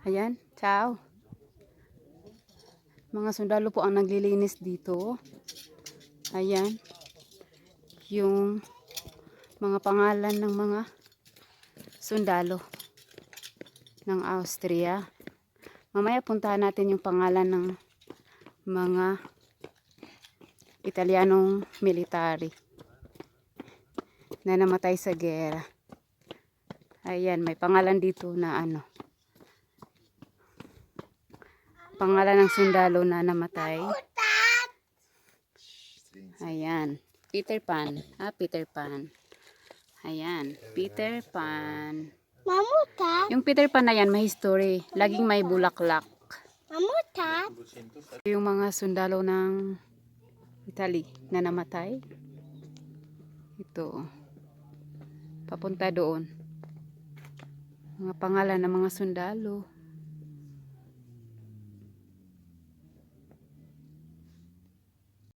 Ayan, ciao. Mga sundalo po ang naglilinis dito. Ayan. Yung mga pangalan ng mga sundalo ng Austria. Mamaya puntahan natin yung pangalan ng mga Italianong military na namatay sa gera. Ayan, may pangalan dito na ano. Pangalan ng sundalo na namatay. Ayan, Peter Pan. Peter Pan. Ayan, Peter Pan. Mamutat. Yung Peter Pan na yan, may history. Laging may bulaklak. Mamutat. Yung mga sundalo ng Italy na namatay. Ito. Papunta doon. Mga pangalan ng mga sundalo.